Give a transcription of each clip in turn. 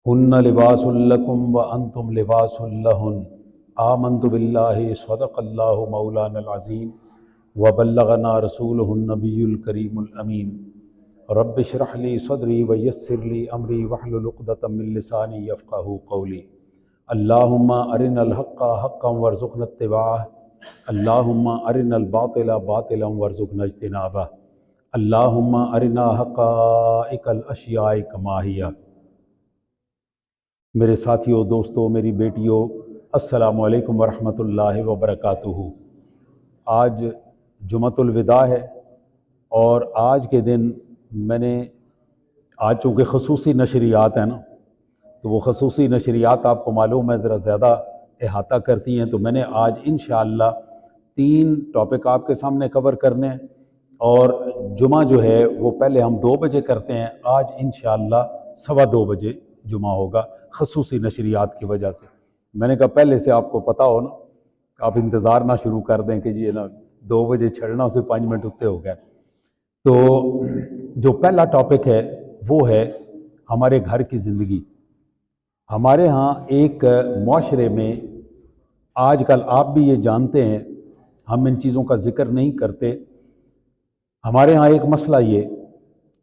ہن لباس لکم وانتم لباس لہن آمنت باللہ صدق اللہ مولانا العظیم وبلغنا رسولہ النبی الکریم الامین رب اشرح لی صدری ویسر لی امری واحلل عقدۃ من لسانی یفقہوا قولی اللہم ارنا الحق حقا وارزقنا اتباعہ اللہم ارنا الباطل باطلا وارزقنا اجتنابہ اللہم ارنا حقائق الاشیاء کما ہی۔ میرے ساتھیوں، دوستوں، میری بیٹیوں، السلام علیکم ورحمۃ اللہ وبرکاتہ۔ آج جمعۃ الوداع ہے اور آج کے دن میں نے چونکہ خصوصی نشریات ہیں نا، تو وہ خصوصی نشریات آپ کو معلوم ہے ذرا زیادہ احاطہ کرتی ہیں، تو میں نے آج انشاءاللہ 3 ٹاپک آپ کے سامنے کور کرنے ہیں، اور جمعہ جو ہے وہ پہلے ہم 2 بجے کرتے ہیں، آج انشاءاللہ 2:15 بجے جمعہ ہوگا خصوصی نشریات کی وجہ سے۔ میں نے کہا پہلے سے آپ کو پتہ ہو نا، آپ انتظار نہ شروع کر دیں کہ یہ نا 2 بجے چھڑنا سے 5 منٹ اتے ہو گئے۔ تو جو پہلا ٹاپک ہے وہ ہے ہمارے گھر کی زندگی۔ ہمارے ہاں ایک معاشرے میں آج کل، آپ بھی یہ جانتے ہیں، ہم ان چیزوں کا ذکر نہیں کرتے، ہمارے ہاں ایک مسئلہ یہ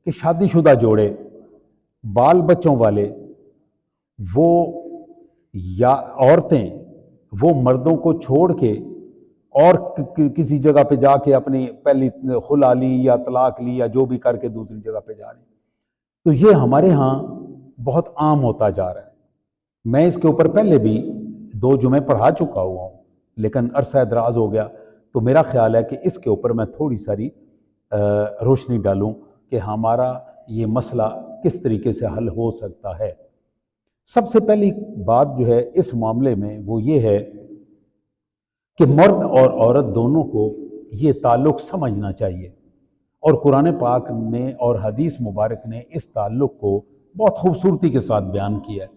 کہ شادی شدہ جوڑے، بال بچوں والے، وہ یا عورتیں، وہ مردوں کو چھوڑ کے اور کسی جگہ پہ جا کے اپنی پہلی خلا لی یا طلاق لی یا جو بھی کر کے دوسری جگہ پہ جا رہے ہیں، تو یہ ہمارے ہاں بہت عام ہوتا جا رہا ہے۔ میں اس کے اوپر پہلے بھی 2 جمعے پڑھا چکا ہوا ہوں، لیکن عرصہ دراز ہو گیا، تو میرا خیال ہے کہ اس کے اوپر میں تھوڑی ساری روشنی ڈالوں کہ ہمارا یہ مسئلہ کس طریقے سے حل ہو سکتا ہے۔ سب سے پہلی بات جو ہے اس معاملے میں وہ یہ ہے کہ مرد اور عورت دونوں کو یہ تعلق سمجھنا چاہیے، اور قرآن پاک نے اور حدیث مبارک نے اس تعلق کو بہت خوبصورتی کے ساتھ بیان کیا ہے۔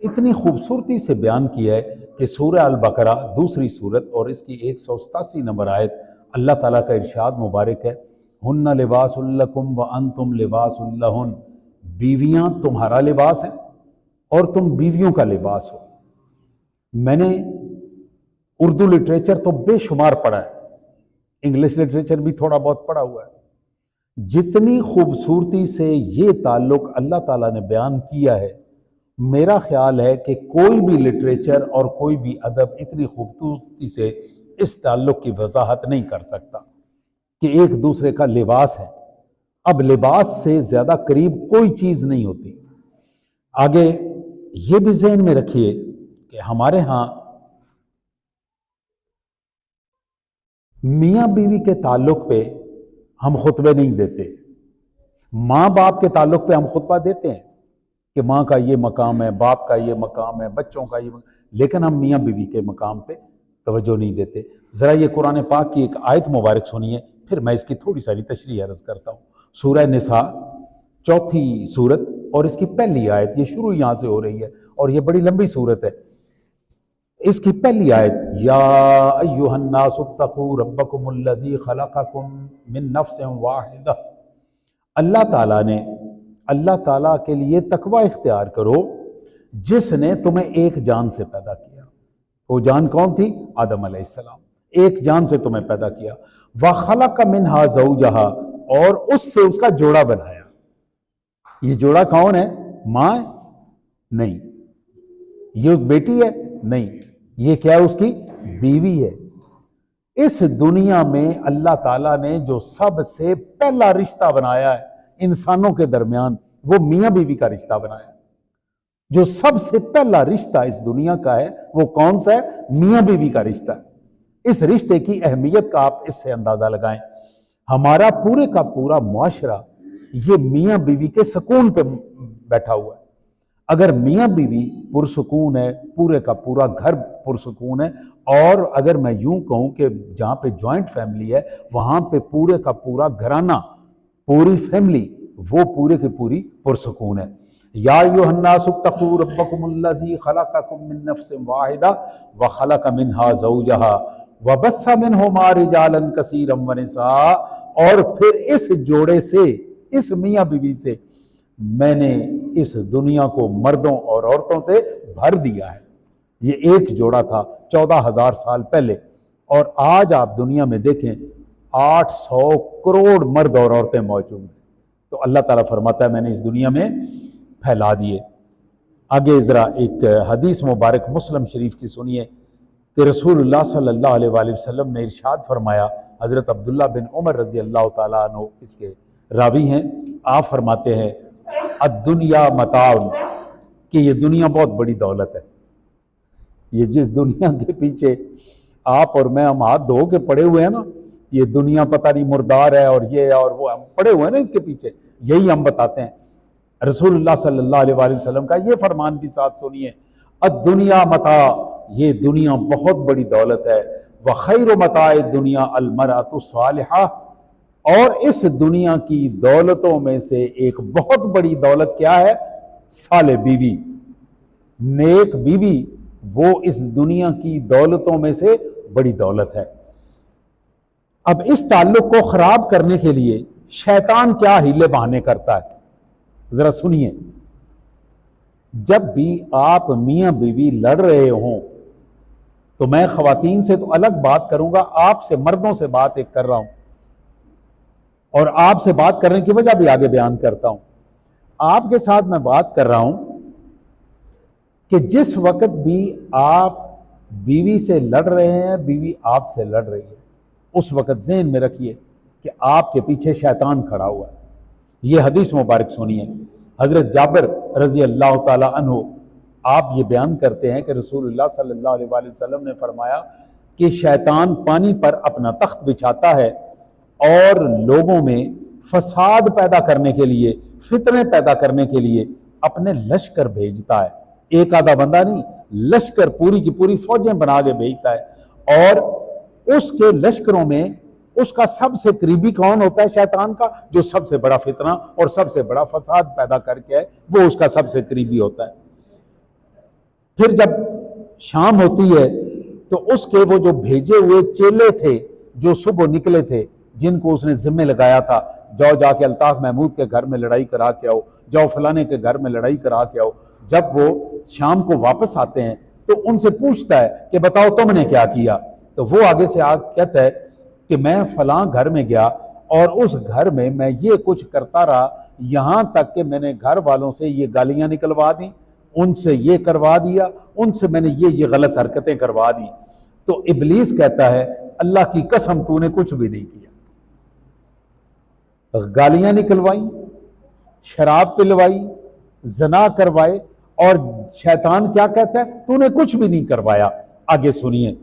اتنی خوبصورتی سے بیان کیا ہے کہ سورہ البقرہ 2 سورت اور اس کی 187 نمبر آیت، اللہ تعالیٰ کا ارشاد مبارک ہے، ہن لباس لکم وانتم لباس لہن، بیویاں تمہارا لباس ہیں اور تم بیویوں کا لباس ہو۔ میں نے اردو لٹریچر تو بے شمار پڑھا ہے، انگلش لٹریچر بھی تھوڑا بہت پڑھا ہوا ہے، جتنی خوبصورتی سے یہ تعلق اللہ تعالیٰ نے بیان کیا ہے، میرا خیال ہے کہ کوئی بھی لٹریچر اور کوئی بھی ادب اتنی خوبصورتی سے اس تعلق کی وضاحت نہیں کر سکتا کہ ایک دوسرے کا لباس ہے۔ اب لباس سے زیادہ قریب کوئی چیز نہیں ہوتی۔ آگے یہ بھی ذہن میں رکھیے کہ ہمارے ہاں میاں بیوی کے تعلق پہ ہم خطبے نہیں دیتے، ماں باپ کے تعلق پہ ہم خطبہ دیتے ہیں کہ ماں کا یہ مقام ہے، باپ کا یہ مقام ہے، بچوں کا یہ مقام، لیکن ہم میاں بیوی کے مقام پہ توجہ نہیں دیتے۔ ذرا یہ قرآن پاک کی ایک آیت مبارک سنیے، پھر میں اس کی تھوڑی ساری تشریح عرض کرتا ہوں۔ سورہ نساء 4 سورت اور اس کی پہلی آیت، یہ شروع یہاں سے ہو رہی ہے اور یہ بڑی لمبی سورت ہے۔ اس کی پہلی آیت، یا ایھا الناس اتقوا ربکم الذی خلقکم من نفس واحدہ، اللہ تعالیٰ کے لیے تقوی اختیار کرو جس نے تمہیں ایک جان سے پیدا کیا۔ وہ جان کون تھی؟ آدم علیہ السلام۔ ایک جان سے تمہیں پیدا کیا، وَخَلَقَ مِنْهَا زَوْجَهَا، اور اس سے اس کا جوڑا بنایا۔ یہ جوڑا کون ہے؟ ماں ہے؟ نہیں۔ یہ اس بیٹی ہے؟ نہیں۔ یہ کیا ہے؟ اس کی بیوی ہے۔ اس دنیا میں اللہ تعالیٰ نے جو سب سے پہلا رشتہ بنایا ہے انسانوں کے درمیان، وہ میاں بیوی کا رشتہ بنایا ہے۔ جو سب سے پہلا رشتہ اس دنیا کا ہے وہ کون سا ہے؟ میاں بیوی کا رشتہ ہے۔ اس رشتے کی اہمیت کا آپ اس سے اندازہ لگائیں۔ ہمارا پورے کا پورا معاشرہ یہ میاں بیوی کے سکون پہ بیٹھا ہوا ہے۔ اگر میاں بیوی پرسکون ہے، پورے کا پورا گھر پرسکون ہے، اور اگر میں یوں کہوں کہ جہاں پہ جوائنٹ فیملی ہے وہاں پہ پورے کا پورا گھرانہ، پوری فیملی، وہ پورے کی پوری پرسکون ہے۔ یا ایھا الناس اتقوا ربکم الذی خلقکم من نفس واحدہ وخلق منہا زوجہا وبث منہما رجالا کثیرا ونساء، اور پھر اس جوڑے سے، اس میاں بیوی سے میں نے اس دنیا کو مردوں اور عورتوں سے بھر دیا ہے۔ یہ ایک جوڑا تھا 14,000 سال پہلے، اور آج آپ دنیا میں دیکھیں 800 کروڑ مرد اور عورتیں موجود ہیں۔ تو اللہ تعالیٰ فرماتا ہے میں نے اس دنیا میں پھیلا دیے۔ آگے ذرا ایک حدیث مبارک مسلم شریف کی سنیے کہ رسول اللہ صلی اللہ علیہ وآلہ وسلم نے ارشاد فرمایا، حضرت عبداللہ بن عمر رضی اللہ تعالیٰ عنہ اس کے راوی ہیں، آپ فرماتے ہیں الدنیا متاع، کہ یہ دنیا بہت بڑی دولت ہے۔ یہ جس دنیا کے پیچھے آپ اور میں ہم ہاتھ دھو کے پڑے ہوئے ہیں نا، یہ دنیا پتہ نہیں مردار ہے اور یہ اور وہ، ہم پڑے ہوئے ہیں نا اس کے پیچھے، یہی ہم بتاتے ہیں۔ رسول اللہ صلی اللہ علیہ وآلہ وسلم کا یہ فرمان بھی ساتھ سنیے، الدنیا متاع، یہ دنیا بہت بڑی دولت ہے، وخیر متاع الدنیا المرأۃ الصالحہ، اور اس دنیا کی دولتوں میں سے ایک بہت بڑی دولت کیا ہے؟ صالح بیوی، نیک بیوی، وہ اس دنیا کی دولتوں میں سے بڑی دولت ہے۔ اب اس تعلق کو خراب کرنے کے لیے شیطان کیا ہیلے بہانے کرتا ہے، ذرا سنیے۔ جب بھی آپ میاں بیوی لڑ رہے ہوں تو میں خواتین سے تو الگ بات کروں گا، آپ سے مردوں سے بات ایک کر رہا ہوں، اور آپ سے بات کرنے کی وجہ بھی آگے بیان کرتا ہوں۔ آپ کے ساتھ میں بات کر رہا ہوں کہ جس وقت بھی آپ بیوی سے لڑ رہے ہیں، بیوی آپ سے لڑ رہی ہے، اس وقت ذہن میں رکھیے کہ آپ کے پیچھے شیطان کھڑا ہوا ہے۔ یہ حدیث مبارک سنیے، حضرت جابر رضی اللہ تعالی عنہ آپ یہ بیان کرتے ہیں کہ رسول اللہ صلی اللہ علیہ وآلہ وسلم نے فرمایا کہ شیطان پانی پر اپنا تخت بچھاتا ہے اور لوگوں میں فساد پیدا کرنے کے لیے، فتنے پیدا کرنے کے لیے اپنے لشکر بھیجتا ہے۔ ایک آدھا بندہ نہیں، لشکر پوری کی پوری فوجیں بنا کے بھیجتا ہے، اور اس کے لشکروں میں اس کا سب سے قریبی کون ہوتا ہے؟ شیطان کا، جو سب سے بڑا فتنہ اور سب سے بڑا فساد پیدا کر کے ہے، وہ اس کا سب سے قریبی ہوتا ہے۔ پھر جب شام ہوتی ہے تو اس کے وہ جو بھیجے ہوئے چیلے تھے، جو صبح نکلے تھے، جن کو اس نے ذمہ لگایا تھا، جاؤ جا کے الطاف محمود کے گھر میں لڑائی کرا کے آؤ، جاؤ فلانے کے گھر میں لڑائی کرا کے آؤ، جب وہ شام کو واپس آتے ہیں تو ان سے پوچھتا ہے کہ بتاؤ تم نے کیا کیا؟ تو وہ آگے سے کہتا ہے کہ میں فلاں گھر میں گیا اور اس گھر میں یہ کچھ کرتا رہا، یہاں تک کہ میں نے گھر والوں سے یہ گالیاں نکلوا دیں، ان سے یہ کروا دیا، ان سے میں نے یہ غلط حرکتیں کروا دی۔ تو ابلیس کہتا ہے اللہ کی قسم تو نے کچھ بھی نہیں کیا، گالیاں نکلوائیں، شراب پلوائی، زنا کروائے، اور شیطان کیا کہتا ہے؟ تو نے کچھ بھی نہیں کروایا۔ آگے سنیے،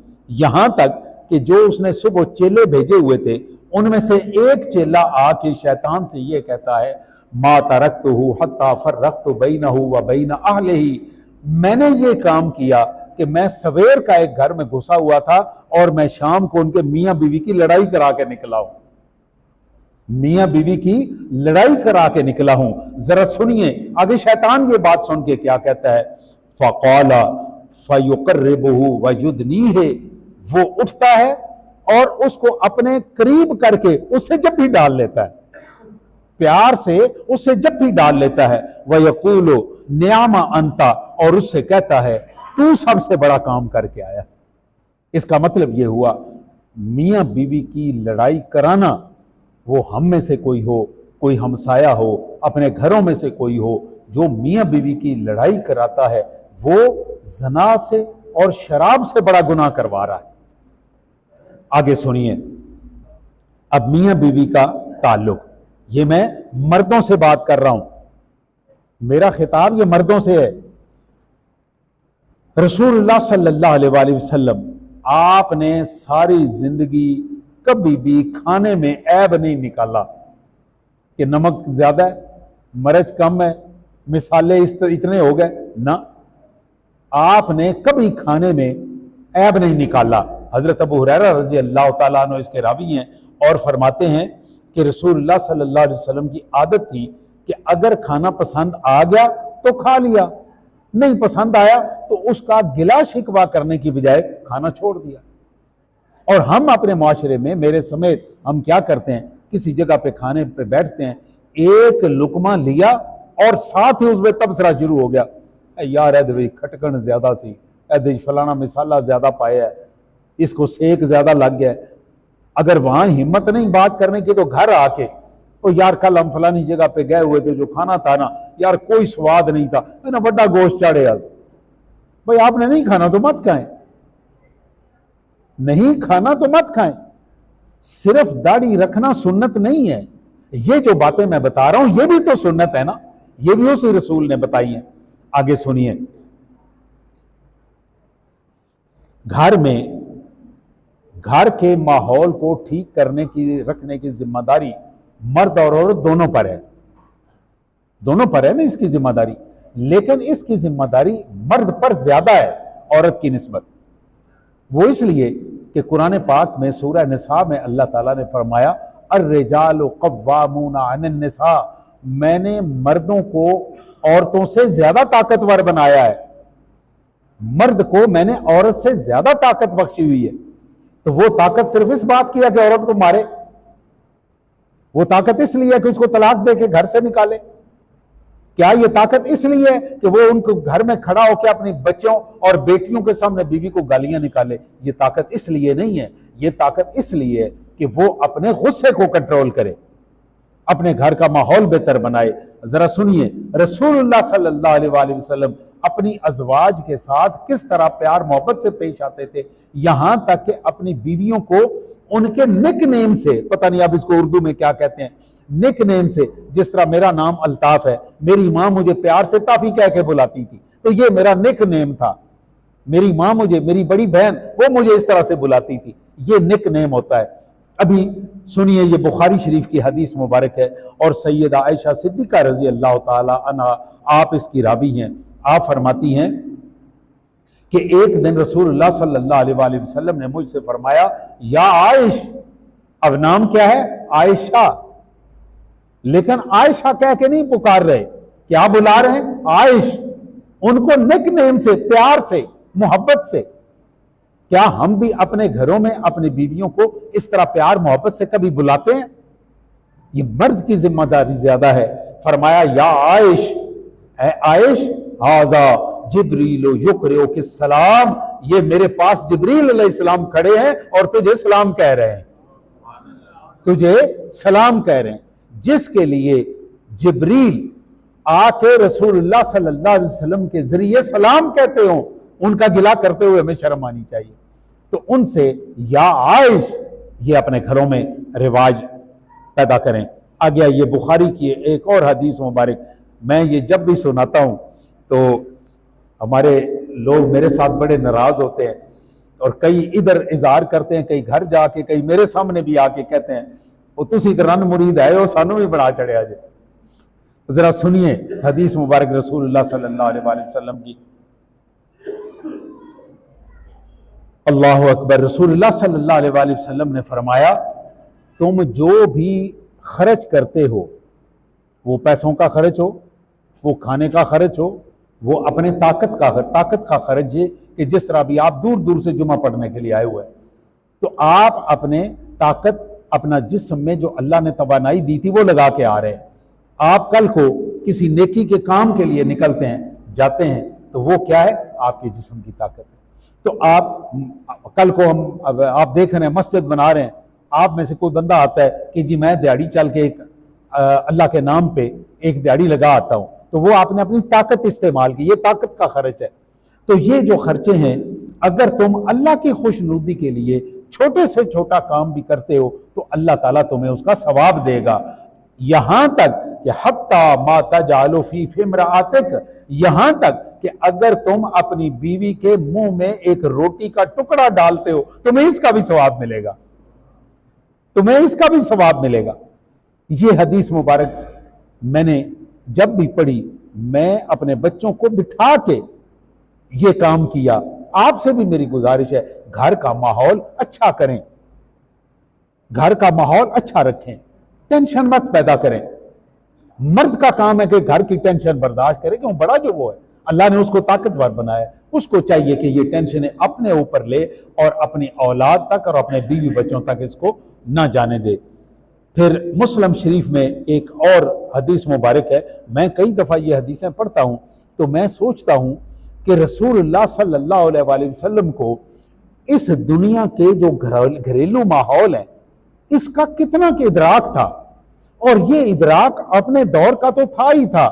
یہاں تک کہ جو اس نے صبح چیلے بھیجے ہوئے تھے ان میں سے ایک چیلا آ کے شیطان سے یہ کہتا ہے ما ترکتہ حتی فرقت بینہ و بین اہلہ، میں نے یہ کام کیا کہ میں سویر کا ایک گھر میں گھسا ہوا تھا اور میں شام کو ان کے میاں بیوی کی لڑائی کرا کے نکلا ہوں، میاں بیوی کی لڑائی کرا کے نکلا ہوں۔ ذرا سنیے آگے شیطان یہ بات سن کے کیا کہتا ہے، فَقَالَ فَيُقَرِّبُهُ وَيُدْنِيهِ، وہ اٹھتا ہے اور اس کو اپنے قریب کر کے اس سے جب بھی ڈال لیتا ہے، پیار سے اس سے جب بھی ڈال لیتا ہے، وَيَقُولُ نِعْمَ أَنْتَ، اور اس سے کہتا ہے تو سب سے بڑا کام کر کے آیا۔ اس کا مطلب یہ ہوا میاں بیوی کی لڑائی کرانا، وہ ہم میں سے کوئی ہو، کوئی ہمسایہ ہو، اپنے گھروں میں سے کوئی ہو، جو میاں بیوی کی لڑائی کراتا ہے وہ زنا سے اور شراب سے بڑا گناہ کروا رہا ہے۔ آگے سنیے، اب میاں بیوی کا تعلق، یہ میں مردوں سے بات کر رہا ہوں، میرا خطاب یہ مردوں سے ہے۔ رسول اللہ صلی اللہ علیہ وآلہ وسلم آپ نے ساری زندگی کبھی بھی کھانے میں عیب نہیں نکالا کہ نمک زیادہ ہے، مرچ کم ہے، مسالے اتنے ہو گئے، نہ، آپ نے کبھی کھانے میں عیب نہیں نکالا۔ حضرت ابو ہریرہ رضی اللہ تعالیٰ عنہ اس کے راوی ہیں اور فرماتے ہیں کہ رسول اللہ صلی اللہ علیہ وسلم کی عادت تھی کہ اگر کھانا پسند آ گیا تو کھا لیا، نہیں پسند آیا تو اس کا گلا شکوہ کرنے کی بجائے کھانا چھوڑ دیا۔ اور ہم اپنے معاشرے میں، میرے سمیت، ہم کیا کرتے ہیں، کسی جگہ پہ کھانے پہ بیٹھتے ہیں، ایک لقمہ لیا اور ساتھ ہی اس میں تبصرہ شروع ہو گیا، یار اے کھٹکن زیادہ سی، اے فلانا مسالہ زیادہ پایا ہے، اس کو سیک زیادہ لگ گیا ہے۔ اگر وہاں ہمت نہیں بات کرنے کی تو گھر آ کے، یار کل ہم فلانی جگہ پہ گئے ہوئے تھے، جو کھانا تھا نا یار کوئی سواد نہیں تھا، میں نے بڑا گوشت چاڑے آج۔ بھئی آپ نے نہیں کھانا تو مت کھائیں، نہیں کھانا تو مت کھائیں۔ صرف داڑھی رکھنا سنت نہیں ہے، یہ جو باتیں میں بتا رہا ہوں یہ بھی تو سنت ہے نا، یہ بھی اسی رسول نے بتائی ہیں۔ آگے سنیے، گھر میں گھر کے ماحول کو ٹھیک کرنے کی رکھنے کی ذمہ داری مرد اور عورت دونوں پر ہے، دونوں پر ہے نا اس کی ذمہ داری، لیکن اس کی ذمہ داری مرد پر زیادہ ہے عورت کی نسبت۔ وہ اس لیے کہ قرآن پاک میں سورہ نساء میں اللہ تعالیٰ نے فرمایا الرجال قوامون علی النساء، میں نے مردوں کو عورتوں سے زیادہ طاقتور بنایا ہے، مرد کو میں نے عورت سے زیادہ طاقت بخشی ہوئی ہے۔ تو وہ طاقت صرف اس بات کی ہے کہ عورت کو مارے، وہ طاقت اس لیے ہے کہ اس کو طلاق دے کے گھر سے نکالے؟ کیا یہ طاقت اس لیے ہے کہ وہ ان کو گھر میں کھڑا ہو کے اپنی بچوں اور بیٹیوں کے سامنے بیوی کو گالیاں نکالے؟ یہ طاقت اس لیے نہیں ہے، یہ طاقت اس لیے ہے کہ وہ اپنے غصے کو کنٹرول کرے، اپنے گھر کا ماحول بہتر بنائے۔ ذرا سنیے رسول اللہ صلی اللہ علیہ وآلہ وسلم اپنی ازواج کے ساتھ کس طرح پیار محبت سے پیش آتے تھے، یہاں تک کہ اپنی بیویوں کو ان کے نک نیم سے، پتہ نہیں آپ اس کو اردو میں کیا کہتے ہیں، نک نیم سے، جس طرح میرا نام الطاف ہے، میری ماں مجھے پیار سے تافی کہہ کے بلاتی تھی، تو یہ میرا نک نیم تھا۔ میری ماں مجھے، میری بڑی بہن وہ مجھے اس طرح سے بلاتی تھی، یہ نک نیم ہوتا ہے۔ ابھی سنیے، یہ بخاری شریف کی حدیث مبارک ہے، اور سیدہ عائشہ صدیقہ رضی اللہ تعالی عنہا آپ اس کی راوی ہیں۔ آپ فرماتی ہیں کہ ایک دن رسول اللہ صلی اللہ علیہ وآلہ وسلم نے مجھ سے فرمایا یا عائش، اب نام کیا ہے؟ عائشہ، لیکن عائشہ کہہ کے نہیں پکار رہے، کیا بلا رہے ہیں؟ عائش، ان کو نک نیم سے، پیار سے، محبت سے۔ کیا ہم بھی اپنے گھروں میں اپنی بیویوں کو اس طرح پیار محبت سے کبھی بلاتے ہیں؟ یہ مرد کی ذمہ داری زیادہ ہے۔ فرمایا یا عائش، اے عائش، ھذا جبریل یقرئک السلام، یہ میرے پاس جبریل علیہ السلام کھڑے ہیں اور تجھے سلام کہہ رہے ہیں، تجھے سلام کہہ رہے ہیں۔ جس کے لیے جبریل آ کے رسول اللہ صلی اللہ علیہ وسلم کے ذریعے سلام کہتے ہوں، ان کا گلہ کرتے ہوئے ہمیں شرم آنی چاہیے۔ تو ان سے یا عائش یہ اپنے گھروں میں رواج پیدا کریں۔ آگیا یہ بخاری کی ایک اور حدیث مبارک، میں یہ جب بھی سناتا ہوں تو ہمارے لوگ میرے ساتھ بڑے ناراض ہوتے ہیں، اور کئی ادھر اظہار کرتے ہیں، کئی گھر جا کے، کئی میرے سامنے بھی آ کے کہتے ہیں وہ تسی تے رن مرید ہے وہ سانوں بھی بڑا چڑھیا جائے۔ ذرا سنیے حدیث مبارک رسول اللہ صلی اللہ علیہ وآلہ وسلم کی۔ اللہ اکبر، رسول اللہ صلی اللہ علیہ وآلہ وسلم نے فرمایا تم جو بھی خرچ کرتے ہو، وہ پیسوں کا خرچ ہو، وہ کھانے کا خرچ ہو، وہ اپنے طاقت کا خرچ ہے، کہ جس طرح بھی آپ دور دور سے جمعہ پڑھنے کے لیے آئے ہوئے ہیں، تو آپ اپنے طاقت، اپنا جسم میں جو اللہ نے توانائی دی تھی وہ لگا کے آ رہے ہیں۔ آپ کل کو کسی نیکی کے کام کے لیے نکلتے ہیں، جاتے ہیں، تو وہ کیا ہے؟ آپ کے جسم کی طاقت ہے۔ تو آپ کل کو آپ دیکھ رہے ہیں مسجد بنا رہے ہیں، آپ میں سے کوئی بندہ آتا ہے کہ جی میں دیہڑی چل کے ایک اللہ کے نام پہ ایک دیہڑی لگا آتا ہوں، تو وہ آپ نے اپنی طاقت استعمال کی، یہ طاقت کا خرچ ہے۔ تو یہ جو خرچے ہیں، اگر تم اللہ کی خوشنودی کے لیے چھوٹے سے چھوٹا کام بھی کرتے ہو تو اللہ تعالیٰ تمہیں اس کا ثواب دے گا، یہاں تک کہ حتی ما تجعل فی امرأتک، یہاں تک کہ اگر تم اپنی بیوی کے منہ میں ایک روٹی کا ٹکڑا ڈالتے ہو تمہیں اس کا بھی ثواب ملے گا، تمہیں اس کا بھی ثواب ملے گا۔ یہ حدیث مبارک میں نے جب بھی پڑھی، میں اپنے بچوں کو بٹھا کے یہ کام کیا۔ آپ سے بھی میری گزارش ہے، گھر کا ماحول اچھا کریں، گھر کا ماحول اچھا رکھیں، ٹینشن مت پیدا کریں۔ مرد کا کام ہے کہ گھر کی ٹینشن برداشت کرے، کیوں؟ بڑا جو وہ ہے، اللہ نے اس کو طاقتور بنایا ہے، اس کو چاہیے کہ یہ ٹینشنیں اپنے اوپر لے اور اپنی اولاد تک اور اپنے بیوی بچوں تک اس کو نہ جانے دے۔ پھر مسلم شریف میں ایک اور حدیث مبارک ہے، میں کئی دفعہ یہ حدیثیں پڑھتا ہوں تو میں سوچتا ہوں کہ رسول اللہ صلی اللہ علیہ وآلہ وسلم کو اس دنیا کے جو گھریلو ماحول ہیں اس کا کتنا کہ ادراک تھا، اور یہ ادراک اپنے دور کا تو تھا ہی تھا،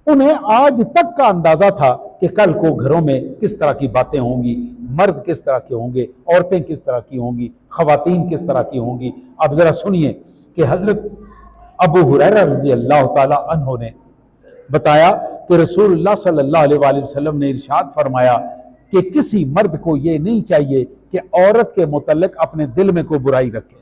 انہیں آج تک کا اندازہ تھا کہ کل کو گھروں میں کس طرح کی باتیں ہوں گی، مرد کس طرح کے ہوں گے، عورتیں کس طرح کی ہوں گی، خواتین کس طرح کی ہوں گی۔ اب ذرا سنیے کہ حضرت ابو ہریرہ رضی اللہ تعالی عنہ نے بتایا کہ رسول اللہ صلی اللہ علیہ وآلہ وسلم نے ارشاد فرمایا کہ کسی مرد کو یہ نہیں چاہیے کہ عورت کے متعلق اپنے دل میں کوئی برائی رکھے،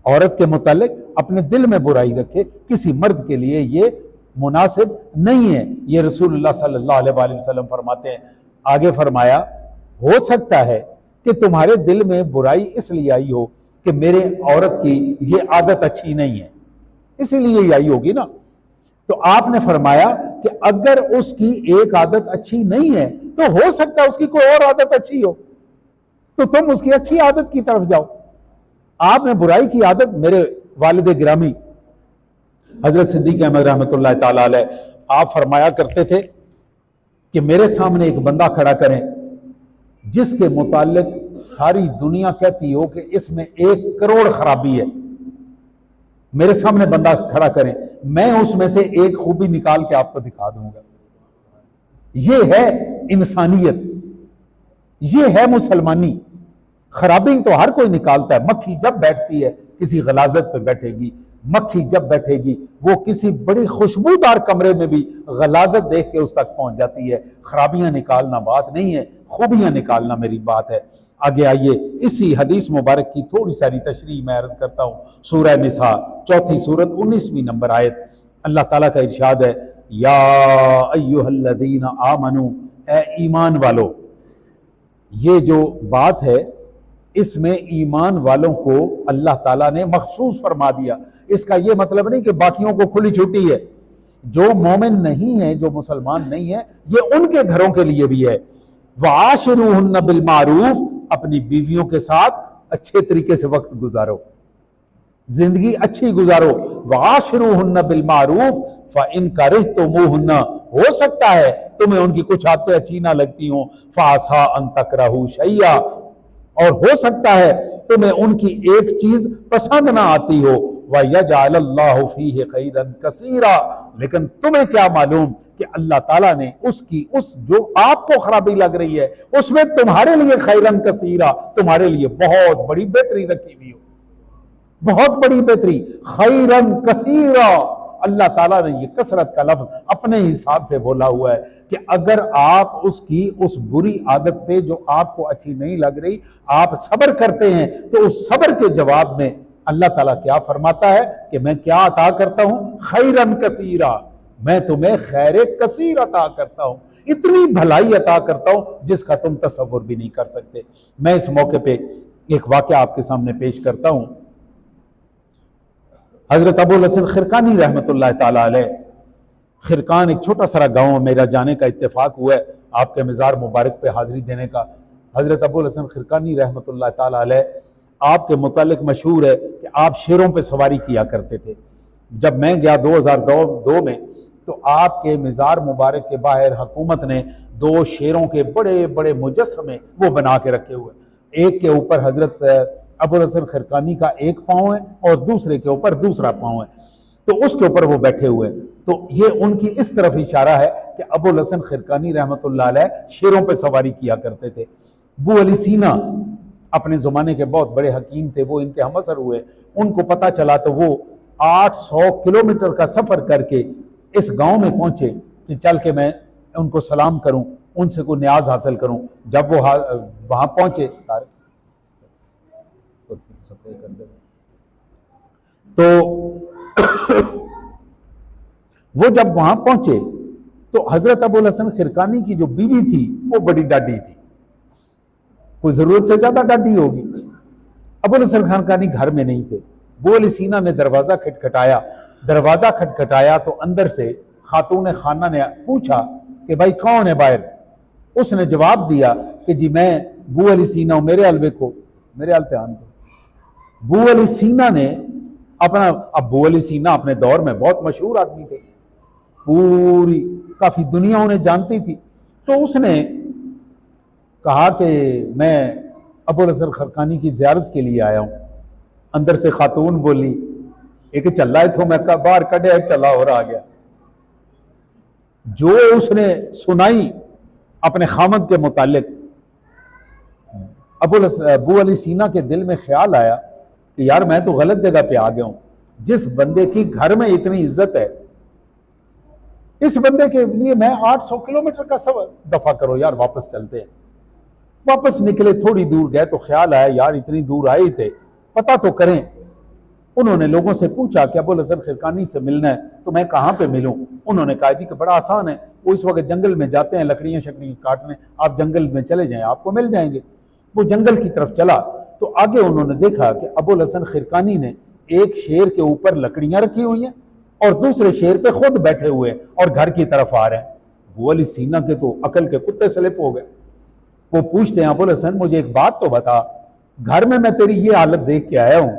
عورت کے متعلق اپنے دل میں برائی رکھے، کسی مرد کے لیے یہ مناسب نہیں ہے۔ یہ رسول اللہ صلی اللہ علیہ وآلہ وسلم فرماتے ہیں۔ آگے فرمایا ہو سکتا ہے کہ تمہارے دل میں برائی اس لیے آئی ہو کہ میرے عورت کی یہ عادت اچھی نہیں ہے، اسی لیے یہ آئی ہوگی نا۔ تو آپ نے فرمایا کہ اگر اس کی ایک عادت اچھی نہیں ہے تو ہو سکتا ہے اس کی کوئی اور عادت اچھی ہو، تو تم اس کی اچھی عادت کی طرف جاؤ۔ آپ نے برائی کی عادت، میرے والد گرامی حضرت صدیق احمد رحمۃ اللہ تعالی علیہ آپ فرمایا کرتے تھے کہ میرے سامنے ایک بندہ کھڑا کریں جس کے متعلق ساری دنیا کہتی ہو کہ اس میں 1 کروڑ خرابی ہے، میرے سامنے بندہ کھڑا کریں، میں اس میں سے ایک خوبی نکال کے آپ کو دکھا دوں گا۔ یہ ہے انسانیت، یہ ہے مسلمانی۔ خرابی تو ہر کوئی نکالتا ہے، مکھی جب بیٹھتی ہے کسی غلاظت پہ بیٹھے گی، مکھی جب بیٹھے گی وہ کسی بڑی خوشبودار کمرے میں بھی غلاظت دیکھ کے اس تک پہنچ جاتی ہے۔ خرابیاں نکالنا بات نہیں ہے، خوبیاں نکالنا میری بات ہے۔ آگے آئیے اسی حدیث مبارک کی تھوڑی ساری تشریح میں عرض کرتا ہوں۔ سورہ نساء 4 سورت 19ویں نمبر آیت، اللہ تعالیٰ کا ارشاد ہے، یا ایھا الذین آمنو، اے ایمان والو۔ یہ جو بات ہے اس میں ایمان والوں کو اللہ تعالیٰ نے مخصوص فرما دیا۔ اس کا یہ مطلب نہیں کہ باقیوں کو کھلی چھٹی ہے، جو مومن نہیں ہے، جو مسلمان نہیں ہے، یہ ان کے گھروں کے لیے بھی ہے۔ وعاشروہن بالمعروف، اپنی بیویوں کے ساتھ اچھے طریقے سے وقت گزارو، زندگی اچھی گزارو۔ وعاشروہن بالمعروف فإن کرہتموہن، ہو سکتا ہے تمہیں ان کی کچھ عادتیں اچھی نہ لگتی ہوں، فعسیٰ ان تکرہوا شیئا، اور ہو سکتا ہے تمہیں ان کی ایک چیز پسند نہ آتی ہو، وَيَجْعَلَ اللَّهُ فِيهِ خَيْرًا كَثِيرًا، لیکن تمہیں کیا معلوم کہ اللہ تعالیٰ نے اس جو آپ کو خرابی لگ رہی ہے اس میں تمہارے لیے خیرن کثیرہ، تمہارے لیے بہت بڑی بہتری رکھی ہوئی ہو، بہت بڑی بہتری، خیرن کثیرہ۔ اللہ تعالیٰ نے یہ کثرت کا لفظ اپنے حساب سے بولا ہوا ہے کہ اگر آپ اس کی اس بری عادت پہ جو آپ کو اچھی نہیں لگ رہی آپ صبر کرتے ہیں تو اس صبر کے جواب میں اللہ تعالیٰ کیا فرماتا ہے کہ میں کیا عطا کرتا ہوں؟ خیرن کثیرہ، میں تمہیں خیر کثیر عطا کرتا ہوں، اتنی بھلائی عطا کرتا ہوں جس کا تم تصور بھی نہیں کر سکتے۔ میں اس موقع پہ ایک واقعہ آپ کے سامنے پیش کرتا ہوں۔ حضرت ابو الحسن خرقانی رحمۃ اللہ تعالی علیہ، خرقان ایک چھوٹا سا گاؤں، میرا جانے کا اتفاق ہوا ہے آپ کے مزار مبارک پہ حاضری دینے کا۔ حضرت ابو الحسن خرقانی رحمۃ اللہ تعالی علیہ آپ کے متعلق مشہور ہے کہ آپ شیروں پہ سواری کیا کرتے تھے۔ جب میں گیا 2002 میں تو آپ کے مزار مبارک کے باہر حکومت نے 2 شیروں کے بڑے بڑے مجسمے وہ بنا کے رکھے ہوئے، ایک کے اوپر حضرت ابو الحسن خرقانی کا ایک پاؤں ہے اور دوسرے کے اوپر دوسرا پاؤں ہے، تو اس کے اوپر وہ بیٹھے ہوئے۔ تو یہ ان کی اس طرف اشارہ ہے کہ ابو الحسن خرقانی رحمۃ اللہ علیہ شیروں پہ سواری کیا کرتے تھے۔ ابو علی سینا اپنے زمانے کے بہت بڑے حکیم تھے، وہ ان کے ہم اثر ہوئے، ان کو پتہ چلا تو وہ 800 کلومیٹر کا سفر کر کے اس گاؤں میں پہنچے کہ چل کے میں ان کو سلام کروں، ان سے کوئی نیاز حاصل کروں۔ جب وہ وہاں پہنچے تو وہ جب وہاں پہنچے تو حضرت ابو الحسن خرقانی کی جو بیوی تھی وہ بڑی ڈاڈی تھی، کوئی ضرورت سے زیادہ ڈاڈی ہوگی۔ ابو الحسن خرقانی گھر میں نہیں تھے۔ ابو علی سینا نے دروازہ کھٹکھٹایا تو اندر سے خاتون خانہ نے پوچھا کہ بھائی کون ہے باہر؟ اس نے جواب دیا کہ جی میں ابو علی سینا ہوں، میرے حلوے کو میرے حل پہ آن کو ابو علی سینا نے ابو علی سینا اپنے دور میں بہت مشہور آدمی تھے، پوری کافی دنیا انہیں جانتی تھی. تو اس نے کہا کہ میں ابو الحسن خرقانی کی زیارت کے لیے آیا ہوں. اندر سے خاتون بولی ایک چلا ہے تو میں باہر کڈیا ایک چلا اور آ گیا. جو اس نے سنائی اپنے خامد کے متعلق، ابو علی سینا کے دل میں خیال آیا کہ یار میں تو غلط جگہ پہ آ گیا ہوں. جس بندے کی گھر میں اتنی عزت ہے، اس بندے کے لیے میں 800 کلومیٹر کا سفر دفع کرو یار، واپس چلتے ہیں. واپس نکلے، تھوڑی دور گئے تو خیال آیا یار اتنی دور آئے تھے، پتہ تو کریں. انہوں نے لوگوں سے پوچھا کہ ابو الحسن خرقانی سے ملنا ہے تو میں کہاں پہ ملوں؟ انہوں نے کہا جی کہ بڑا آسان ہے، وہ اس وقت جنگل میں جاتے ہیں لکڑیاں شکڑیاں کاٹنے، آپ جنگل میں چلے جائیں آپ کو مل جائیں گے. وہ جنگل کی طرف چلا تو آگے انہوں نے دیکھا کہ ابو الحسن خرقانی نے ایک شیر کے اوپر لکڑیاں رکھی ہوئی ہیں اور دوسرے شیر پہ خود بیٹھے ہوئے ہیں اور گھر کی طرف آ رہے ہیں. ابو علی سینا کے تو عقل کے کتے سلپ ہو گئے. وہ پوچھتے ہیں ابو الحسن مجھے ایک بات تو بتا، گھر میں تیری یہ حالت دیکھ کے آیا ہوں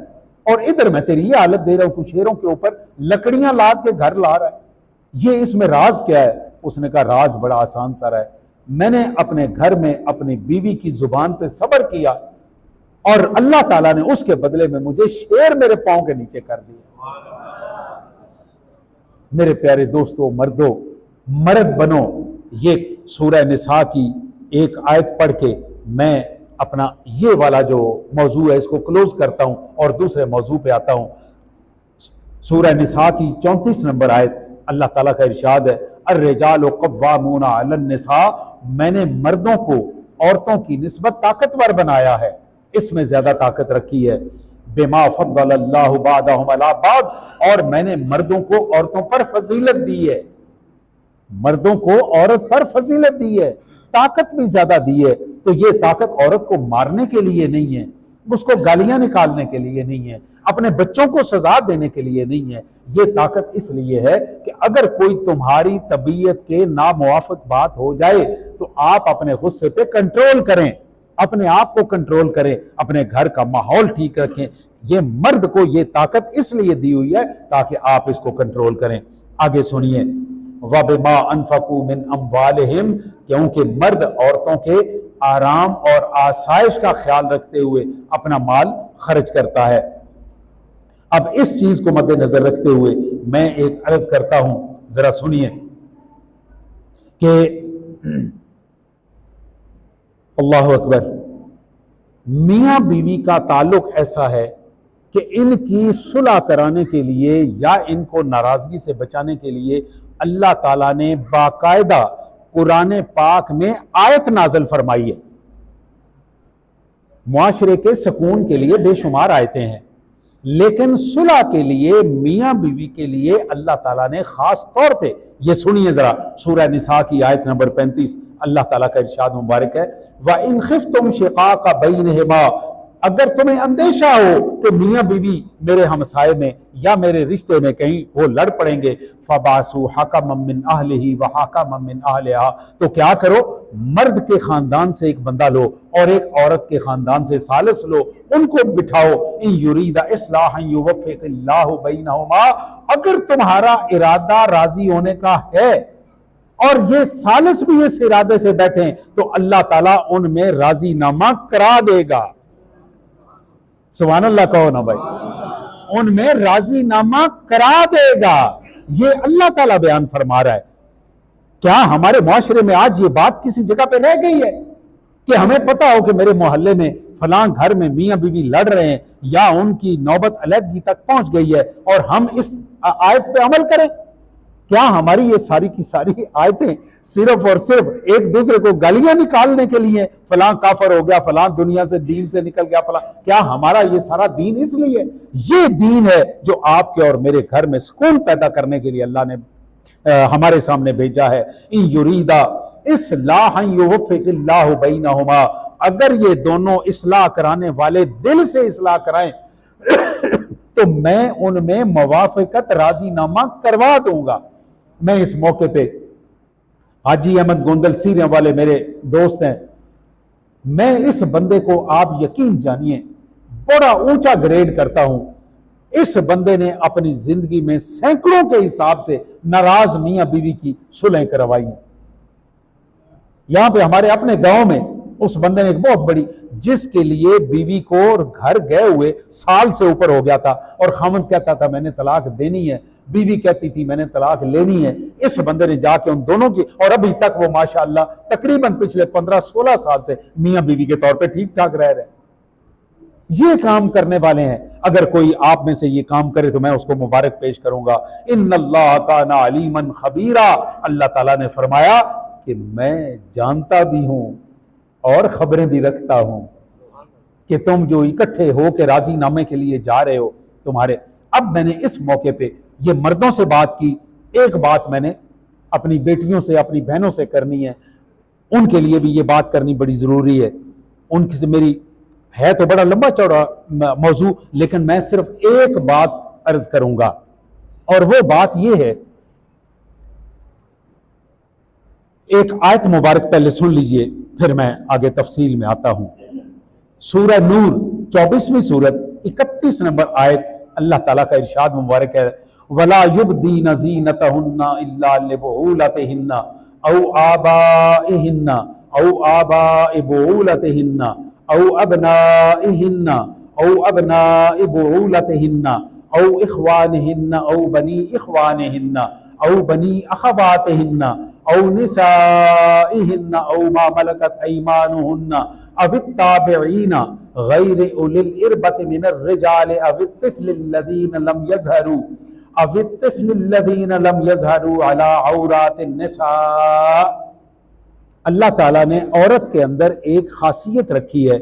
اور ادھر میں تیری یہ حالت دے رہا ہوں، تو شیروں کے اوپر لکڑیاں لاد کے گھر لا رہا ہے، یہ اس میں راز کیا ہے؟ اس نے کہا راز بڑا آسان سا ہے، میں نے اپنے گھر میں اپنی بیوی کی زبان پہ صبر کیا اور اللہ تعالیٰ نے اس کے بدلے میں مجھے شیر میرے پاؤں کے نیچے کر دیا. میرے پیارے دوستو، مردو، مرد بنو. یہ سورہ نساء کی ایک آیت پڑھ کے میں اپنا یہ والا جو موضوع ہے اس کو کلوز کرتا ہوں اور دوسرے موضوع پہ آتا ہوں. سورہ نساء کی 34 نمبر آیت، اللہ تعالیٰ کا ارشاد ہے الرجال قوامون علی النساء، میں نے مردوں کو عورتوں کی نسبت طاقتور بنایا ہے، اس میں زیادہ طاقت رکھی ہے. بما فضل اللہ بعضهم علی بعض، اور میں نے مردوں کو عورتوں پر فضیلت دی ہے، مردوں کو عورت پر فضیلت دی ہے، طاقت بھی زیادہ دی ہے. تو یہ طاقت عورت کو مارنے کے لیے نہیں ہے، اس کو گالیاں نکالنے کے لیے نہیں ہے، اپنے بچوں کو سزا دینے کے لیے نہیں ہے. یہ طاقت اس لیے ہے کہ اگر کوئی تمہاری طبیعت کے ناموافق بات ہو جائے تو آپ اپنے غصے پہ کنٹرول کریں، اپنے آپ کو کنٹرول کریں، اپنے گھر کا ماحول ٹھیک رکھیں. یہ مرد کو یہ طاقت اس لیے دی ہوئی ہے تاکہ آپ اس کو کنٹرول کریں. آگے سنیے وَبِمَا أَنفَقُوا مِنْ أَمْوَالِهِمْ، کیونکہ مرد عورتوں کے آرام اور آسائش کا خیال رکھتے ہوئے اپنا مال خرچ کرتا ہے. اب اس چیز کو مد نظر رکھتے ہوئے میں ایک عرض کرتا ہوں، ذرا سنیے کہ اللہ اکبر، میاں بیوی کا تعلق ایسا ہے کہ ان کی صلح کرانے کے لیے یا ان کو ناراضگی سے بچانے کے لیے اللہ تعالیٰ نے باقاعدہ قرآن پاک میں آیت نازل فرمائی ہے. معاشرے کے سکون کے لیے بے شمار آیتیں ہیں، لیکن صلح کے لیے میاں بیوی کے لیے اللہ تعالیٰ نے خاص طور پہ، یہ سنیے ذرا سورہ نساء کی آیت نمبر 35، اللہ تعالیٰ کا ارشاد مبارک ہے وَإِنْ خِفْتُمْ شِقَاقَ بَيْنِهِمَا، اگر تمہیں اندیشہ ہو کہ میاں بیوی میرے ہمسائے میں یا میرے رشتے میں کہیں وہ لڑ پڑیں گے فَبَعْثُوا حَكَمًا مِّنْ أَهْلِهِ وَحَكَمًا مِّنْ أَهْلِهَا، تو کیا کرو، مرد کے خاندان سے ایک بندہ لو اور ایک عورت کے خاندان سے ثالث لو، ان کو بٹھاؤ. إِن يُرِيدَ إِصْلَاحًا يُوَفِّقِ اللَّهُ بَيْنَهُمَا، اگر تمہارا ارادہ راضی ہونے کا ہے اور یہ ثالث بھی اس ارادے سے بیٹھیں تو اللہ تعالیٰ ان میں راضی نامہ کرا دے گا. سبحان اللہ کہو نا بھائی، ان میں راضی نامہ کرا دے گا. یہ اللہ تعالیٰ بیان فرما رہا ہے. کیا ہمارے معاشرے میں آج یہ بات کسی جگہ پہ رہ گئی ہے کہ ہمیں پتا ہو کہ میرے محلے میں فلاں گھر میں میاں بیوی لڑ رہے ہیں یا ان کی نوبت علیحدگی تک پہنچ گئی ہے اور ہم اس آیت پہ عمل کریں؟ کیا ہماری یہ ساری کی ساری آیتیں صرف اور صرف ایک دوسرے کو گالیاں نکالنے کے لیے، فلاں کافر ہو گیا، فلاں دنیا سے دین سے نکل گیا، فلاں، کیا ہمارا یہ سارا دین اس لیے؟ یہ دین ہے جو آپ کے اور میرے گھر میں سکون پیدا کرنے کے لیے اللہ نے ہمارے سامنے بھیجا ہے. ان یریدا اصلاحا یوفق اللہ بینہما، اگر یہ دونوں اصلاح کرانے والے دل سے اصلاح کرائیں تو میں ان میں موافقت راضی نامہ کروا دوں گا. میں اس موقع پہ حاجی احمد گوندل سیریاں والے میرے دوست ہیں، میں اس بندے کو آپ یقین جانیے بڑا اونچا گریڈ کرتا ہوں۔ اس بندے نے اپنی زندگی میں سینکڑوں کے حساب سے ناراض میاں بیوی کی صلحیں کروائی ہیں۔ یہاں پہ ہمارے اپنے گاؤں میں اس بندے نے ایک بہت بڑی، جس کے لیے بیوی کو گھر گئے ہوئے سال سے اوپر ہو گیا تھا، اور خاوند کہتا تھا میں نے طلاق دینی ہے، بیوی کہتی تھی میں نے طلاق لینی ہے، اس بندے نے جا کے ان دونوں کی، اور ابھی تک وہ ماشاءاللہ تقریباً پچھلے 15-16 سال سے میاں بیوی کے طور پہ ٹھیک ٹھاک رہ رہے ہیں۔ یہ کام کرنے والے ہیں۔ اگر کوئی آپ میں سے یہ کام کرے تو میں اس کو مبارک پیش کروں گا۔ ان اللہ کان علیما خبیرا، اللہ تعالیٰ نے فرمایا کہ میں جانتا بھی ہوں اور خبریں بھی رکھتا ہوں کہ تم جو اکٹھے ہو کے راضی نامے کے لیے جا رہے ہو تمہارے۔ اب میں نے اس موقع پہ یہ مردوں سے بات کی، ایک بات میں نے اپنی بیٹیوں سے، اپنی بہنوں سے کرنی ہے، ان کے لیے بھی یہ بات کرنی بڑی ضروری ہے۔ ان کی سے میری ہے تو بڑا لمبا چوڑا موضوع، لیکن میں صرف ایک بات عرض کروں گا، اور وہ بات یہ ہے، ایک آیت مبارک پہلے سن لیجئے پھر میں آگے تفصیل میں آتا ہوں۔ سورہ نور 24ویں سورت 31 نمبر آیت، اللہ تعالیٰ کا ارشاد مبارک ہے، وَلَا يُبْدِينَ زِينَتَهُنَّ إِلَّا لِبُعُولَتِهِنَّ أَوْ آبَائِهِنَّ أَوْ آبَاءِ بُعُولَتِهِنَّ أَوْ أَبْنَائِهِنَّ أَوْ أَبْنَاءِ بُعُولَتِهِنَّ أَوْ إِخْوَانِهِنَّ أَوْ بَنِي إِخْوَانِهِنَّ أَوْ بَنِي أَخَوَاتِهِنَّ أَوْ نِسَائِهِنَّ أَوْ مَا مَلَكَتْ أَيْمَانُهُنَّ أَوِ التَّابِعِينَ غَيْرِ أُولِي الْإِرْبَةِ مِنَ الرِّجَالِ أَوِ الطِّفْلِ الَّذِينَ لَمْ يَظْهَرُوا عَلَى عَوْرَاتِ النِّسَاءِ۔ اللہ تعالیٰ نے عورت کے اندر ایک خاصیت رکھی ہے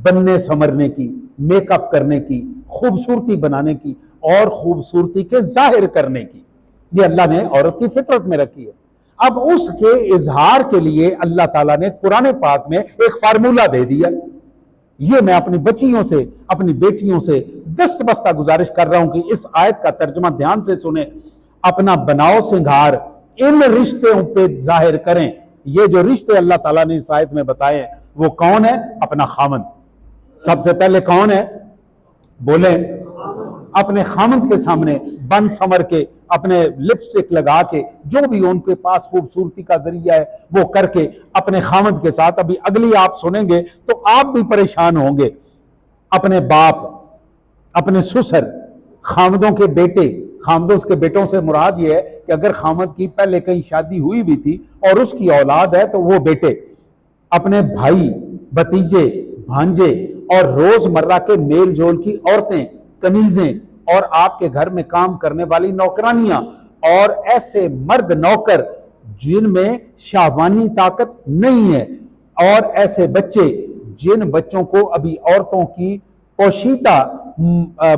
بننے سمرنے کی، میک اپ کرنے کی، خوبصورتی بنانے کی، اور خوبصورتی کے ظاہر کرنے کی، یہ اللہ نے عورت کی فطرت میں رکھی ہے۔ اب اس کے اظہار کے لیے اللہ تعالیٰ نے قرآن پاک میں ایک فارمولہ دے دیا۔ یہ میں اپنی بچیوں سے، اپنی بیٹیوں سے دست بستہ گزارش کر رہا ہوں کہ اس آیت کا ترجمہ دھیان سے سنیں، اپنا بناؤ سنگھار ان رشتوں پہ ظاہر کریں۔ یہ جو رشتے اللہ تعالیٰ نے اس آیت میں بتائے ہیں وہ کون ہے؟ اپنا خامند۔ سب سے پہلے کون ہے؟ بولیں۔ اپنے خامند کے سامنے بن سمر کے، اپنے لپسٹک لگا کے، جو بھی ان کے پاس خوبصورتی کا ذریعہ ہے وہ کر کے اپنے خامند کے ساتھ، ابھی اگلی آپ سنیں گے تو آپ بھی پریشان ہوں گے، اپنے باپ، اپنے سسر، خامدوں کے بیٹے، خامدوں کے بیٹوں سے مراد یہ ہے کہ اگر خامد کی پہلے کہیں شادی ہوئی بھی تھی اور اس کی اولاد ہے تو وہ بیٹے، اپنے بھائی، بھتیجے، بھانجے، اور روز مرہ کے میل جول کی عورتیں، کنیزیں، اور آپ کے گھر میں کام کرنے والی نوکرانیاں، اور ایسے مرد نوکر جن میں شہوانی طاقت نہیں ہے، اور ایسے بچے جن بچوں کو ابھی عورتوں کی پوشیدہ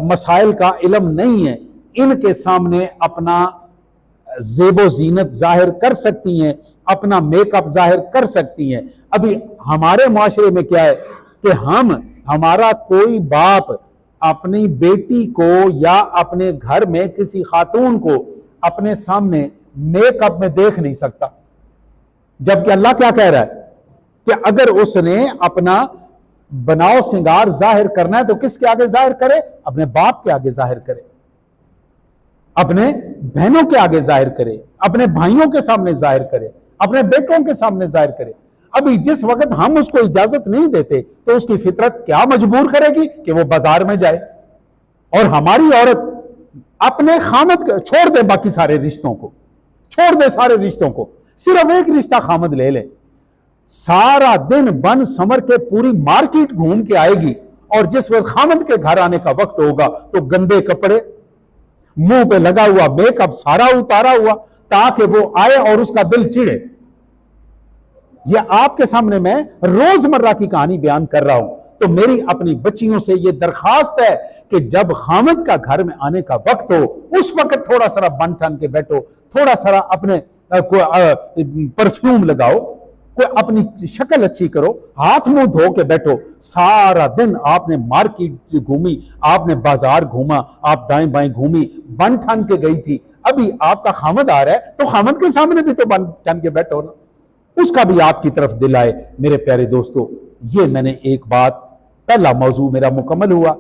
مسائل کا علم نہیں ہے، ان کے سامنے اپنا زیب و زینت ظاہر کر سکتی ہیں، اپنا میک اپ ظاہر کر سکتی ہیں۔ ابھی ہمارے معاشرے میں کیا ہے کہ ہمارا کوئی باپ اپنی بیٹی کو یا اپنے گھر میں کسی خاتون کو اپنے سامنے میک اپ میں دیکھ نہیں سکتا، جبکہ اللہ کیا کہہ رہا ہے کہ اگر اس نے اپنا بناؤ سنگار ظاہر کرنا ہے تو کس کے آگے ظاہر کرے؟ اپنے باپ کے آگے ظاہر کرے، اپنے بہنوں کے آگے ظاہر کرے، اپنے بھائیوں کے سامنے ظاہر کرے، اپنے بیٹوں کے سامنے ظاہر کرے۔ ابھی جس وقت ہم اس کو اجازت نہیں دیتے تو اس کی فطرت کیا مجبور کرے گی کہ وہ بازار میں جائے؟ اور ہماری عورت اپنے خامد چھوڑ دے، باقی سارے رشتوں کو چھوڑ دے، سارے رشتوں کو، صرف ایک رشتہ خامد لے لے، سارا دن بن سمر کے پوری مارکیٹ گھوم کے آئے گی، اور جس وقت خامد کے گھر آنے کا وقت ہوگا تو گندے کپڑے، منہ پہ لگا ہوا میک اپ سارا اتارا ہوا، تاکہ وہ آئے اور اس کا دل چڑھے۔ یہ آپ کے سامنے میں روزمرہ کی کہانی بیان کر رہا ہوں۔ تو میری اپنی بچیوں سے یہ درخواست ہے کہ جب خامد کا گھر میں آنے کا وقت ہو اس وقت تھوڑا سا بن ٹھن کے بیٹھو، تھوڑا سا اپنے پرفیوم لگاؤ، کوئی اپنی شکل اچھی کرو، ہاتھ منہ دھو کے بیٹھو۔ سارا دن آپ نے مارکیٹ گھومی، آپ نے بازار گھوما، آپ دائیں بائیں گھومی، بن ٹھن کے گئی تھی، ابھی آپ کا خامد آ رہا ہے تو خامد کے سامنے بھی تو بن ٹھن کے بیٹھو نا، اس کا بھی آپ کی طرف دل آئے۔ میرے پیارے دوستو، یہ میں نے ایک بات پہلا موضوع میرا مکمل ہوا.